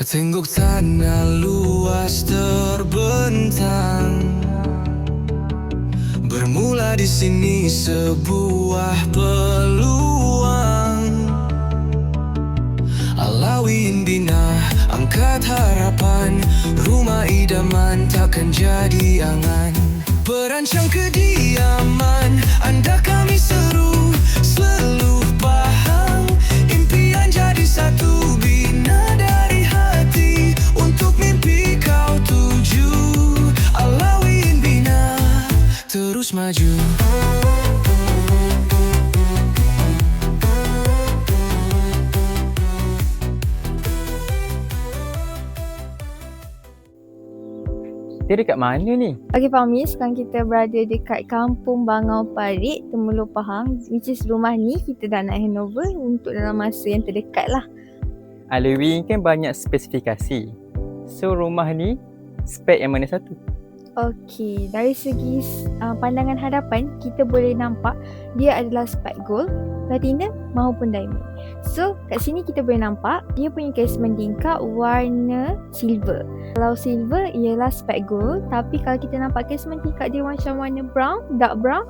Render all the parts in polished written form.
Tengok tanah luas terbentang, bermula di sini sebuah peluang. Alawin bina, angkat harapan, rumah idaman takkan jadi angan. Berancang kediaman, anda kami seru, selalu paham. Impian jadi satu, bina dari hati, untuk mimpi kau tuju. Alawin bina, terus maju. Kita dekat mana ni? Okay Fahmi, sekarang kita berada dekat Kampung Bangau Parit, Temerloh Pahang, which is rumah ni kita dah nak handover untuk dalam masa yang terdekat lah. Alwi kan banyak spesifikasi. So rumah ni spek yang mana satu? Okay, dari segi pandangan hadapan kita boleh nampak dia adalah spek gold, platinum maupun diamond. So kat sini kita boleh nampak dia punya casement tingkap warna silver. Kalau silver ialah spek gold, tapi kalau kita nampak casement tingkap dia macam warna brown, dark brown,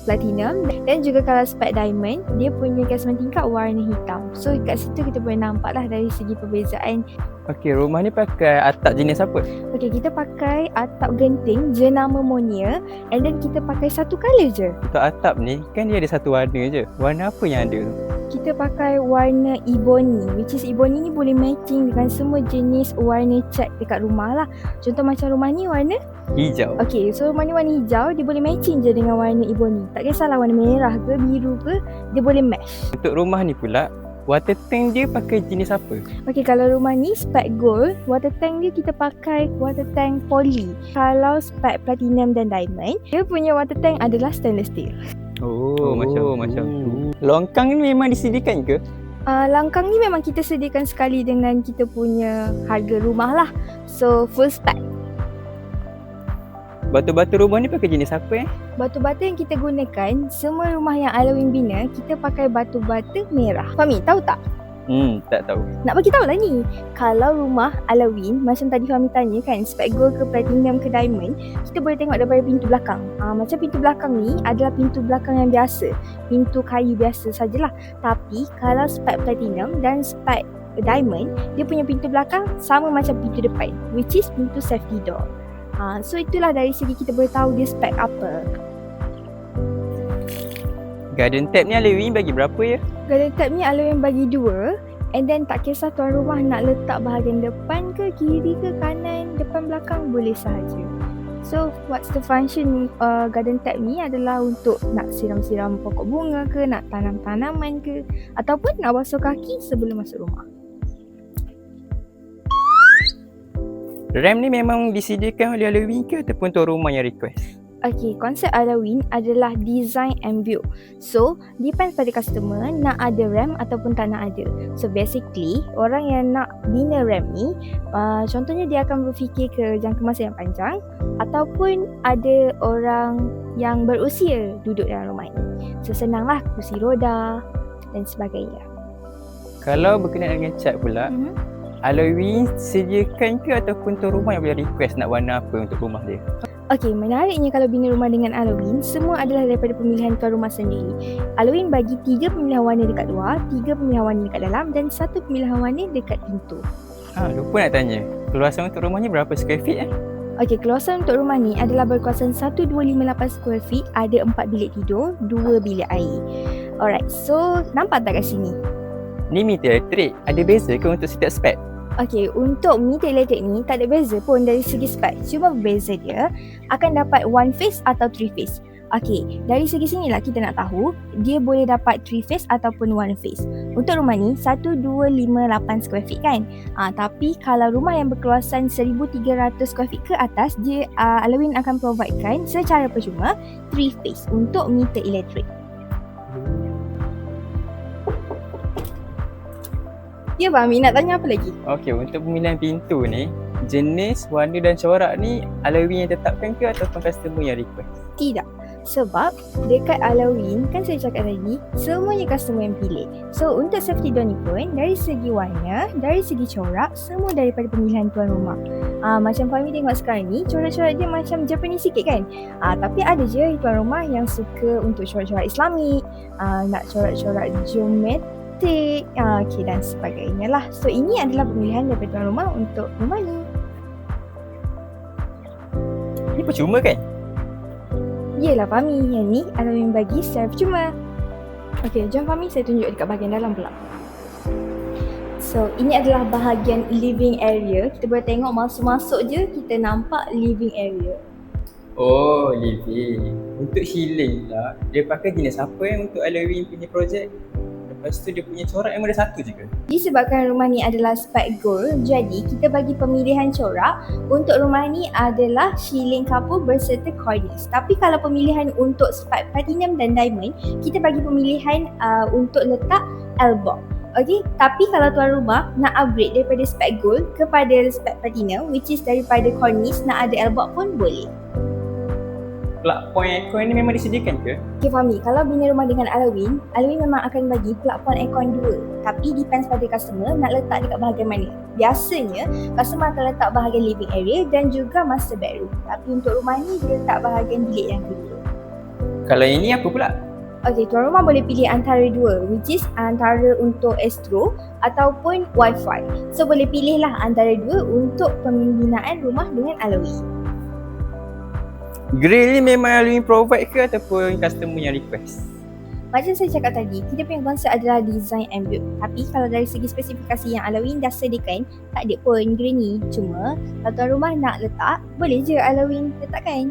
platinum. Dan juga kalau spek diamond, dia punya casement tingkap warna hitam. So kat situ kita boleh nampak lah dari segi perbezaan. Okey, rumah ni pakai atap jenis apa? Okay, kita pakai atap genting jenama Monia, and then kita pakai satu colour je. Untuk atap ni kan dia ada satu warna je. Warna apa yang ada? Kita pakai warna ebony, which is ebony ni boleh matching dengan semua jenis warna cat dekat rumah lah. Contoh macam rumah ni warna Hijau. okay, so rumah ni warna hijau, dia boleh matching je dengan warna ebony. Tak kisahlah warna merah ke biru ke, dia boleh match. Untuk rumah ni pula, water tank dia pakai jenis apa? Okay, kalau rumah ni spek gold, water tank dia kita pakai water tank poly. Kalau spek platinum dan diamond, dia punya water tank adalah stainless steel. Oh, macam tu. Longkang ni memang disediakan ke? Langkang ni memang kita sediakan sekali dengan kita punya harga rumah lah. So full spec. Batu-batu rumah ni pakai jenis apa Batu-batu yang kita gunakan, semua rumah yang Alawin bina, kita pakai batu-bata merah. Fahmi, tahu tak? Tak tahu. Nak bagi tahu lah ni. Kalau rumah Alawin, macam tadi Fahmi tanya kan, spek gold ke platinum ke diamond, kita boleh tengok daripada pintu belakang. Macam pintu belakang ni adalah pintu belakang yang biasa, pintu kayu biasa sajalah. Tapi kalau spek platinum dan spek diamond, dia punya pintu belakang sama macam pintu depan, which is pintu safety door. So itulah dari segi kita boleh tahu dia spek apa. Garden tab ni Alwi bagi berapa ya? Garden tab ni Alawin bagi 2. And then tak kisah tuan rumah nak letak bahagian depan ke, kiri ke, kanan, depan belakang, boleh sahaja. So what's the function garden tab ni adalah untuk nak siram-siram pokok bunga ke, nak tanam tanaman ke, ataupun nak basuh kaki sebelum masuk rumah. RAM ni memang disediakan oleh Alwi ke ataupun tuan rumah yang request? Okay, konsep Alawin adalah design and build. So, depends pada customer nak ada RAM ataupun tak nak ada. So, basically, orang yang nak bina RAM ni, contohnya dia akan berfikir ke jangka masa yang panjang, ataupun ada orang yang berusia duduk dalam rumah ni. So, senanglah kursi roda dan sebagainya. Kalau berkenaan dengan cat pula, Alwi sediakan ke ataupun tuan rumah yang boleh request nak warna apa untuk rumah dia? Okey, menariknya kalau bina rumah dengan Alawin, semua adalah daripada pemilihan tuan rumah sendiri. Alawin bagi 3 pemilihan warna dekat luar, 3 pemilihan warna dekat dalam dan 1 pemilihan warna dekat pintu. Lupa nak tanya, keluasan untuk rumah ni berapa square feet Okey, keluasan untuk rumah ni adalah berkuasaan 1258 square feet, ada 4 bilik tidur, 2 bilik air. Alright, so nampak tak kat sini? Ni meter elektrik, ada beza ke untuk setiap spek? Okey, untuk meter elektrik ni tak ada beza pun dari segi spek. Cuma berbeza dia akan dapat one phase atau three phase. Okey, dari segi sinilah kita nak tahu dia boleh dapat three phase ataupun one phase. Untuk rumah ni 1258 square feet kan. Tapi kalau rumah yang berkeluasan 1300 square feet ke atas, dia Alawin akan providekan secara percuma three phase untuk meter elektrik. Ya Fahmi, nak tanya apa lagi? Okey, untuk pemilihan pintu ni, jenis, warna dan corak ni Alwi yang tetapkan ke ataupun customer yang request? Tidak. Sebab dekat Halloween kan saya cakap tadi, semuanya customer yang pilih. So untuk safety door ni pun dari segi warna, dari segi corak, semua daripada pemilihan tuan rumah. Macam Fahmi tengok sekarang ni, corak-corak dia macam Japanese sikit kan. Tapi ada je tuan rumah yang suka untuk corak-corak Islamik, nak corak-corak geometrik, dan sebagainya lah. So ini adalah pemilihan daripada tuan rumah untuk rumah ni. Ni percuma kan? Yelah Fahmi, yang ni Halloween bagi secara percuma. Okay, jom Fahmi saya tunjuk dekat bahagian dalam pula. So, ini adalah bahagian living area. Kita boleh tengok masuk-masuk je kita nampak living area. Oh, living. Untuk healing pula, dia pakai jenis apa yang untuk Halloween punya projek? Lepas tu dia punya corak memang ada satu je ke? Disebabkan rumah ni adalah spike gold, jadi kita bagi pemilihan corak. Untuk rumah ni adalah shilling couple berserta cornice. Tapi kalau pemilihan untuk spike platinum dan diamond, kita bagi pemilihan untuk letak elbow. Okay, tapi kalau tuan rumah nak upgrade daripada spike gold kepada spike platinum, which is daripada cornice nak ada elbow pun boleh. Plug point aircon ni memang disediakan ke? Okay Fahmi, kalau bina rumah dengan Halloween memang akan bagi plug point aircon 2. Tapi depends pada customer nak letak dekat bahagian mana. Biasanya, customer akan letak bahagian living area dan juga master bedroom. Tapi untuk rumah ni, dia letak bahagian bilik yang kedua. Kalau ini apa pula? Okay, tuan rumah boleh pilih antara dua, which is antara untuk Astro ataupun Wi-Fi. So boleh pilihlah antara dua untuk pembinaan rumah dengan Halloween. Grill ni memang Halloween provide ke ataupun customer yang request? Macam saya cakap tadi, kita punya konsep adalah design and build. Tapi kalau dari segi spesifikasi yang Halloween dah sediakan, tak ada pun grill ni. Cuma kalau tuan rumah nak letak, boleh je Halloween letakkan.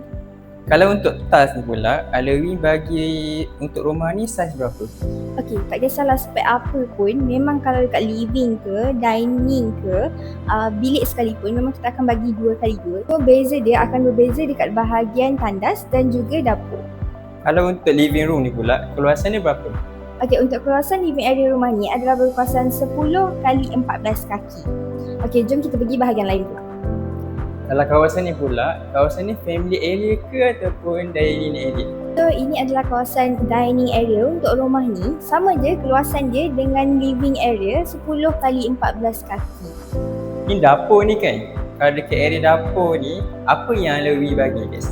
Kalau untuk tiles ni pula, Halloween bagi untuk rumah ni saiz berapa? Okey, tak kisahlah spek apa pun, memang kalau dekat living ke, dining ke, bilik sekalipun, memang kita akan bagi 2x2. So beza dia akan berbeza dekat bahagian tandas dan juga dapur. Kalau untuk living room ni pula, keluasan dia berapa? Okey, untuk keluasan living area rumah ni adalah berkuasaan 10x14 kaki. Okey, jom kita pergi bahagian lain pula. Kalau kawasan ni pula, kawasan ni family area ke ataupun dining area? So ini adalah kawasan dining area untuk rumah ni. Sama je keluasan dia dengan living area 10x14 kaki. Ni dapur ni kan? Kalau dekat area dapur ni, apa yang Halloween bagi guys?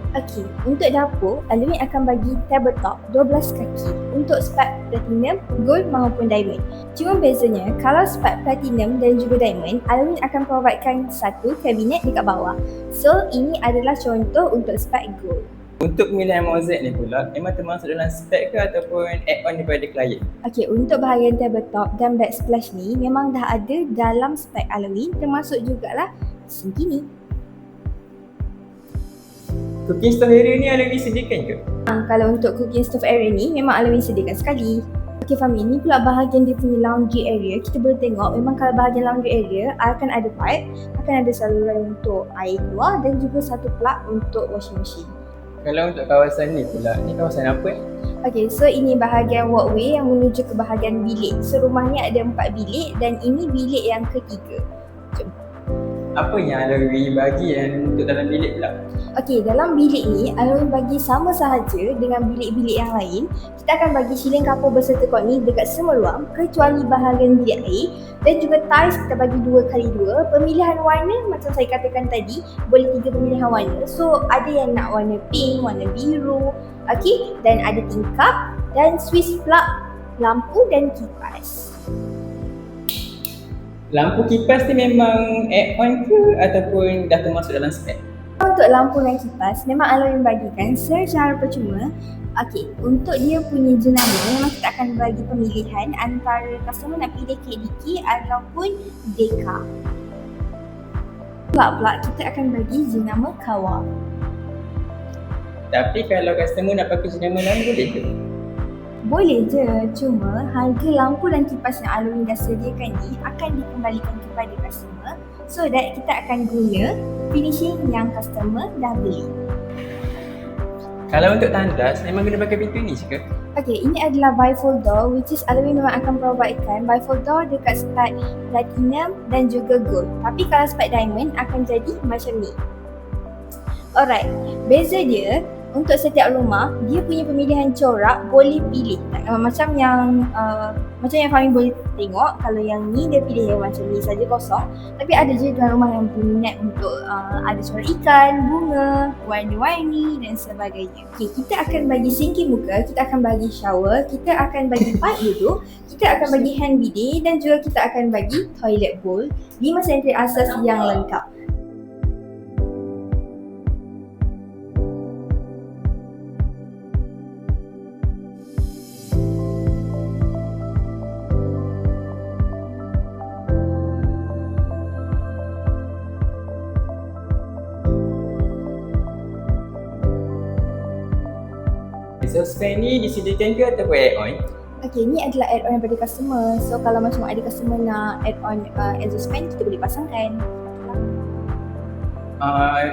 Okey, untuk dapur, Halloween akan bagi tabletop 12 kaki untuk spike platinum, gold maupun diamond. Cuma bezanya, kalau spike platinum dan juga diamond, Halloween akan providekan satu kabinet dekat bawah. So, ini adalah contoh untuk spike gold. Untuk pemilihan mozaik ni pula, memang termasuk dalam spek ke ataupun add-on daripada klien? Okey, untuk bahagian tabletop dan backsplash ni memang dah ada dalam spek Halloween, termasuk jugalah sink ni. Cooking stove area ni Halloween sediakan ke? Kalau untuk cooking stove area ni memang Halloween sediakan sekali. Okey Fahmi, ni pula bahagian dia punya laundry area. Kita boleh tengok memang kalau bahagian laundry area akan ada pipe, akan ada saluran untuk air keluar dan juga satu plug untuk washing machine. Kalau untuk kawasan ni pula, ni kawasan apa? Okey, so ini bahagian walkway yang menuju ke bahagian bilik. So rumah ni ada 4 bilik dan ini bilik yang ketiga. Jom. Apa yang Halloween bagi yang untuk dalam bilik pula? Okey, dalam bilik ni Halloween bagi sama sahaja dengan bilik-bilik yang lain. Kita akan bagi shilling couple berserta cornice dekat semua ruang kecuali bahagian bilik air dan juga tiles kita bagi 2x2. Pemilihan warna macam saya katakan tadi, boleh 3 pemilihan warna. So ada yang nak warna pink, warna biru, okey, dan ada tingkap dan switch plug, lampu dan kipas. Lampu kipas ni memang add-on ke ataupun dah termasuk dalam spek? Untuk lampu dan kipas, memang Halloween bagikan secara percuma. Okey, untuk dia punya jenama, memang kita akan bagi pemilihan antara customer nak pilih KDK ataupun Deka. Plug-plug kita akan bagi jenama Kawa. Tapi kalau customer nak pakai jenama lain boleh ke? Boleh je, cuma harga lampu dan kipas yang Halloween dah sediakan ni akan dikembalikan kepada customer so that kita akan guna finishing yang customer dah beli. Kalau untuk tandas, memang kena pakai pintu ni je ke? Okay, ini adalah bifold door which is Halloween memang akan providekan bifold door dekat spike platinum dan juga gold. Tapi kalau spike diamond akan jadi macam ni. Alright, beza dia untuk setiap rumah dia punya pemilihan corak boleh pilih. Macam yang Fahmi boleh tengok, kalau yang ni dia pilih yang macam ni saja kosong. Tapi ada je tuan rumah yang berminat untuk ada corak ikan, bunga, warna-warni dan sebagainya. Okay, kita akan bagi sinki muka, kita akan bagi shower, kita akan bagi part duduk, kita akan bagi hand bidet dan juga kita akan bagi toilet bowl. 5 sentri asas yang lengkap. So spare ni disediakan ke ataupun add-on? Okay, ni adalah add-on daripada customer. So kalau macam ada customer nak add-on exhaust fan, kita boleh pasangkan.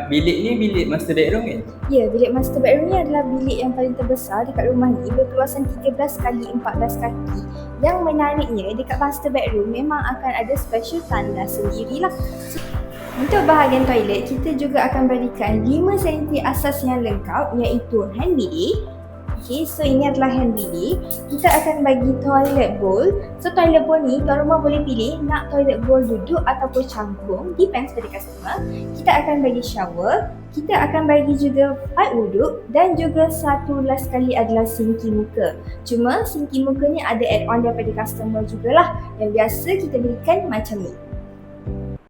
Bilik ni bilik master bedroom kan? Ya, bilik master bedroom ni adalah bilik yang paling terbesar dekat rumah ni, berkeluasan 13 kali 14 kaki. Yang menariknya, dekat master bedroom memang akan ada special tandas sendirilah. Untuk bahagian toilet, kita juga akan berikan 5 sentri asas yang lengkap, iaitu hand bidet. Okay, so ini adalah hand bidet. Kita akan bagi toilet bowl. So toilet bowl ni tuan rumah boleh pilih nak toilet bowl duduk ataupun cangkung, depends pada customer. Kita akan bagi shower, kita akan bagi juga part wuduk dan juga satu last kali adalah sinki muka. Cuma sinki muka ni ada add-on daripada customer jugalah, yang biasa kita berikan macam ni.